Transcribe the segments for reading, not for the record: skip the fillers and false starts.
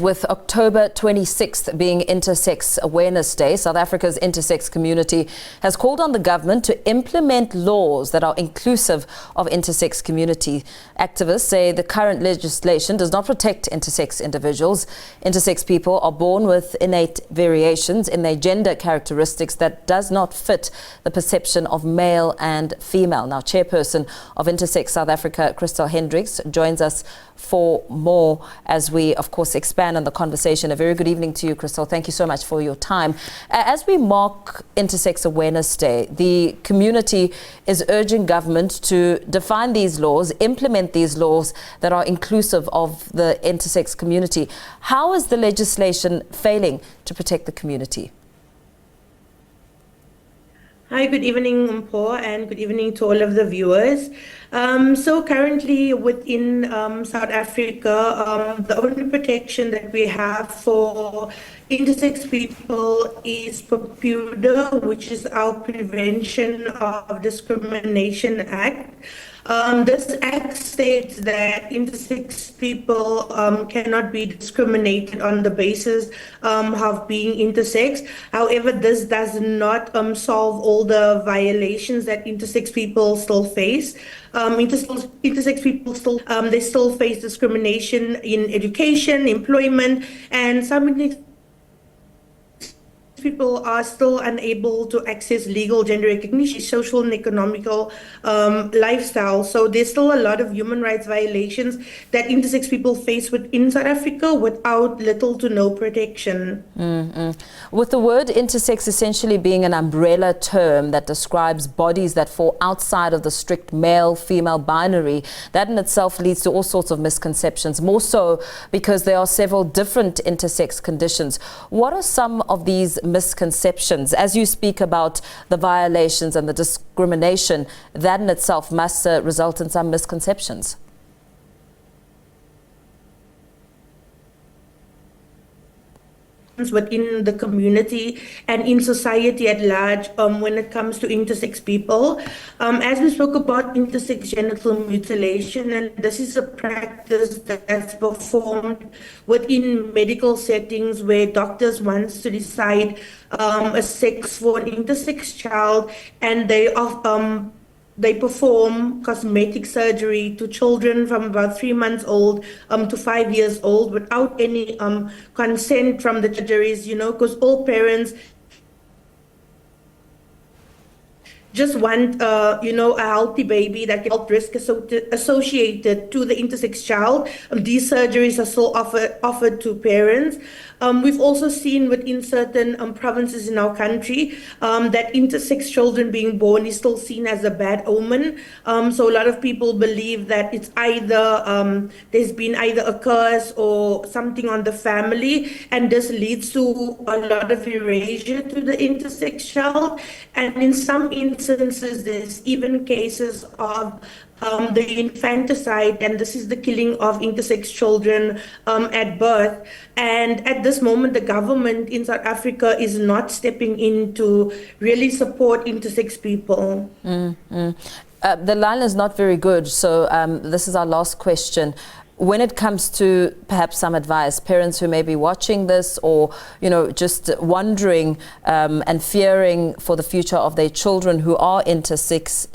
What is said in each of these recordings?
With October 26th being Intersex Awareness Day, South Africa's intersex community has called on the government to implement laws that are inclusive of intersex community. Activists say the current legislation does not protect intersex individuals. Intersex people are born with innate variations in their gender characteristics that does not fit the perception of male and female. Now, Chairperson of Intersex South Africa, Hendricks, joins us for more as we, of course, expand on the conversation. A very good evening to you, Crystal. Thank you so much for your time. As we mark Intersex Awareness Day, the community is urging government to define these laws, implement these laws that are inclusive of the intersex community. How is the legislation failing to protect the community? Hi, good evening, Mpho, and good evening to all of the viewers. So currently within South Africa, the only protection that we have for intersex people is PROPUDA, which is our Prevention of Discrimination Act. This act states that intersex people cannot be discriminated on the basis of being intersex. However, this does not solve all the violations that intersex people still face. Intersex people still face discrimination in education, employment, and some people are still unable to access legal gender recognition, social and economical lifestyle. So there's still a lot of human rights violations that intersex people face within South Africa without little to no protection. With the word intersex essentially being an umbrella term that describes bodies that fall outside of the strict male-female binary, that in itself leads to all sorts of misconceptions, more so because there are several different intersex conditions. What are some of these misconceptions as you speak about the violations and the discrimination that in itself must result in some misconceptions? Within the community and in society at large when it comes to intersex people. As we spoke about intersex genital mutilation, and this is a practice that's performed within medical settings where doctors want to decide a sex for an intersex child, and they perform cosmetic surgery to children from about 3 months old to 5 years old without any consent from the surgeries, because all parents just want, a healthy baby that can help risk associated to the intersex child. These surgeries are still offered to parents. We've also seen within certain provinces in our country that intersex children being born is still seen as a bad omen. So a lot of people believe that it's either, there's been either a curse or something on the family, and this leads to a lot of erasure to the intersex child. And in some instances, there's even cases of the infanticide, and this is the killing of intersex children at birth. And at this moment, the government in South Africa is not stepping in to really support intersex people. The line is not very good, so this is our last question. When it comes to perhaps some advice, parents who may be watching this or, just wondering and fearing for the future of their children who are intersex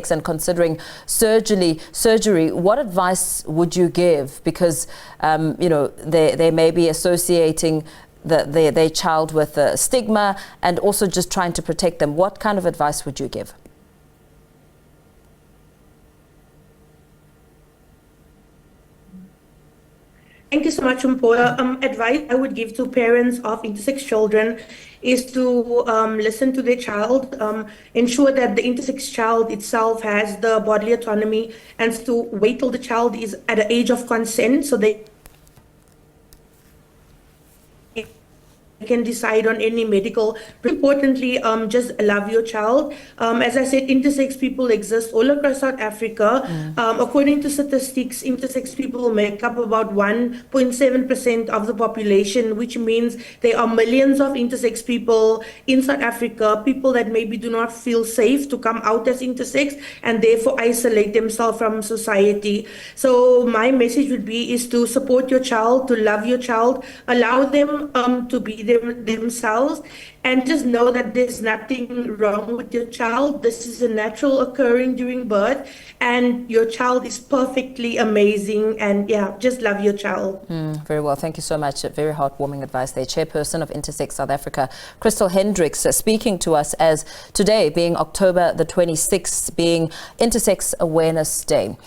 and considering surgery, what advice would you give? Because, they may be associating their child with a stigma and also just trying to protect them. What kind of advice would you give? Thank you so much, Mpho. Advice I would give to parents of intersex children is to listen to their child, ensure that the intersex child itself has the bodily autonomy, and to wait till the child is at the age of consent so they can decide on any medical. Importantly, just love your child. As I said, intersex people exist all across South Africa. According to statistics, intersex people make up about 1.7% of the population, which means there are millions of intersex people in South Africa, people that maybe do not feel safe to come out as intersex and therefore isolate themselves from society. So my message would be is to support your child, to love your child, allow them to be themselves, and just know that there's nothing wrong with your child. This is a natural occurring during birth, and your child is perfectly amazing. And yeah, just love your child. Very well. Thank you so much. Very heartwarming advice there. Chairperson of Intersex South Africa, Crystal Hendricks, speaking to us as today being October the 26th, being Intersex Awareness Day.